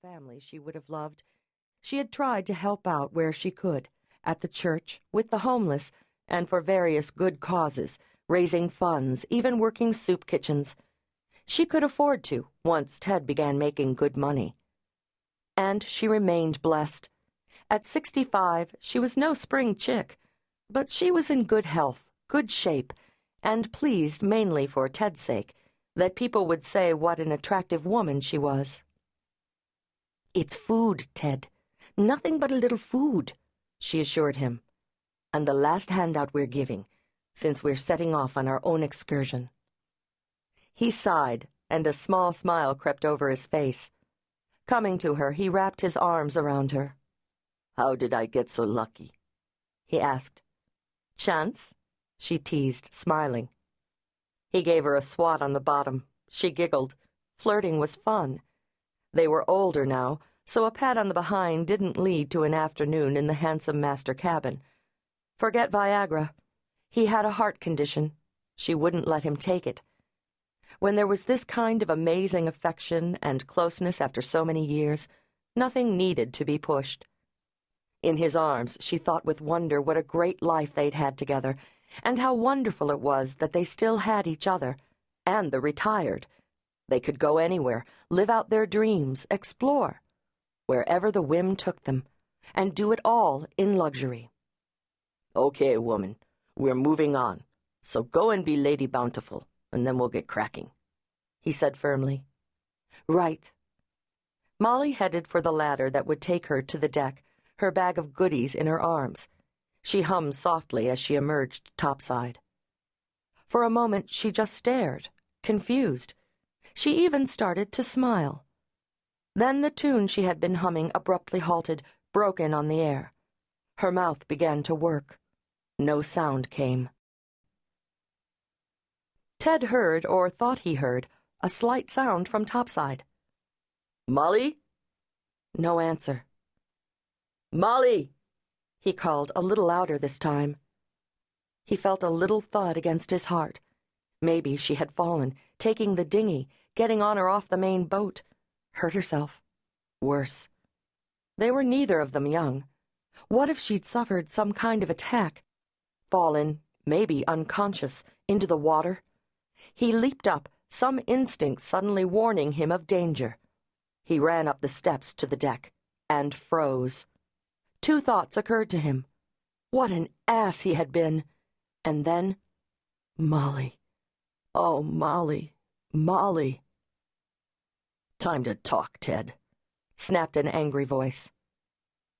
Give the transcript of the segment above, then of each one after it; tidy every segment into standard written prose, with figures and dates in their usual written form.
family she would have loved. She had tried to help out where she could, at the church, with the homeless, and for various good causes, raising funds, even working soup kitchens. She could afford to, once Ted began making good money. And she remained blessed. At 65, she was no spring chick, but she was in good health, good shape, and pleased mainly for Ted's sake, that people would say what an attractive woman she was. "It's food, Ted. Nothing but a little food," she assured him. "And the last handout we're giving, since we're setting off on our own excursion." He sighed, and a small smile crept over his face. Coming to her, he wrapped his arms around her. "How did I get so lucky?" he asked. "Chance?" she teased, smiling. He gave her a swat on the bottom. She giggled. Flirting was fun. They were older now, so a pat on the behind didn't lead to an afternoon in the handsome master cabin. Forget Viagra. He had a heart condition. She wouldn't let him take it. When there was this kind of amazing affection and closeness after so many years, nothing needed to be pushed. In his arms, she thought with wonder what a great life they'd had together, and how wonderful it was that they still had each other, and the retired. They could go anywhere, live out their dreams, explore, wherever the whim took them, and do it all in luxury. "Okay, woman, we're moving on, so go and be Lady Bountiful, and then we'll get cracking," he said firmly. "Right." Molly headed for the ladder that would take her to the deck, her bag of goodies in her arms. She hummed softly as she emerged topside. For a moment she just stared, confused. She even started to smile. Then the tune she had been humming abruptly halted, broken on the air. Her mouth began to work. No sound came. Ted heard, or thought he heard, a slight sound from topside. "Molly?" No answer. "Molly!" he called, a little louder this time. He felt a little thud against his heart. Maybe she had fallen, taking the dinghy, getting on or off the main boat. Hurt herself. Worse. They were neither of them young. What if she'd suffered some kind of attack? Fallen, maybe unconscious, into the water? He leaped up, some instinct suddenly warning him of danger. He ran up the steps to the deck, and froze. Two thoughts occurred to him. What an ass he had been! And then, Molly. Oh, Molly, Molly. "Time to talk, Ted," snapped an angry voice.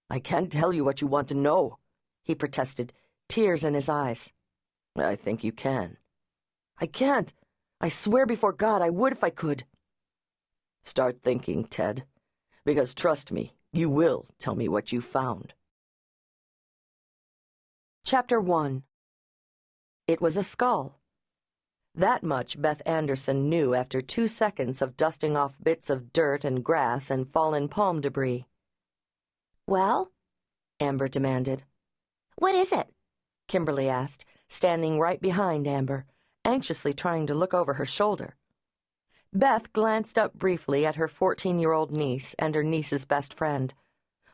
"I can't tell you what you want to know," he protested, tears in his eyes. "I think you can." "I can't. I swear before God I would if I could." "Start thinking, Ted, because trust me, you will tell me what you found." Chapter 1. It was a skull. That much Beth Anderson knew after 2 seconds of dusting off bits of dirt and grass and fallen palm debris. "Well?" Amber demanded. "What is it?" Kimberly asked, standing right behind Amber, anxiously trying to look over her shoulder. Beth glanced up briefly at her 14-year-old niece and her niece's best friend.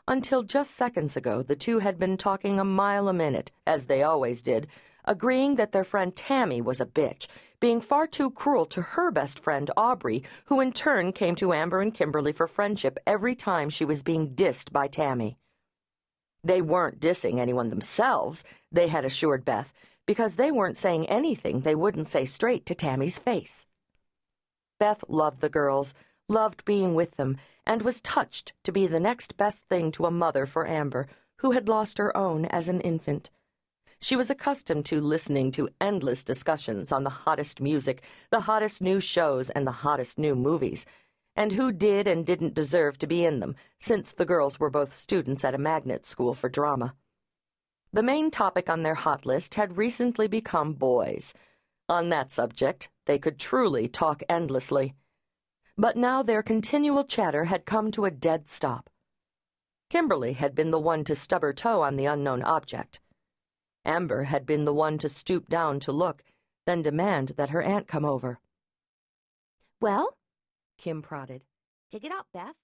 Until just seconds ago, the two had been talking a mile a minute, as they always did, agreeing that their friend Tammy was a bitch, being far too cruel to her best friend Aubrey, who in turn came to Amber and Kimberly for friendship every time she was being dissed by Tammy. They weren't dissing anyone themselves, they had assured Beth, because they weren't saying anything they wouldn't say straight to Tammy's face. Beth loved the girls, loved being with them, and was touched to be the next best thing to a mother for Amber, who had lost her own as an infant. She was accustomed to listening to endless discussions on the hottest music, the hottest new shows, and the hottest new movies, and who did and didn't deserve to be in them, since the girls were both students at a magnet school for drama. The main topic on their hot list had recently become boys. On that subject, they could truly talk endlessly. But now their continual chatter had come to a dead stop. Kimberly had been the one to stub her toe on the unknown object. Amber had been the one to stoop down to look, then demand that her aunt come over. "Well?" Kim prodded. "Dig it up, Beth."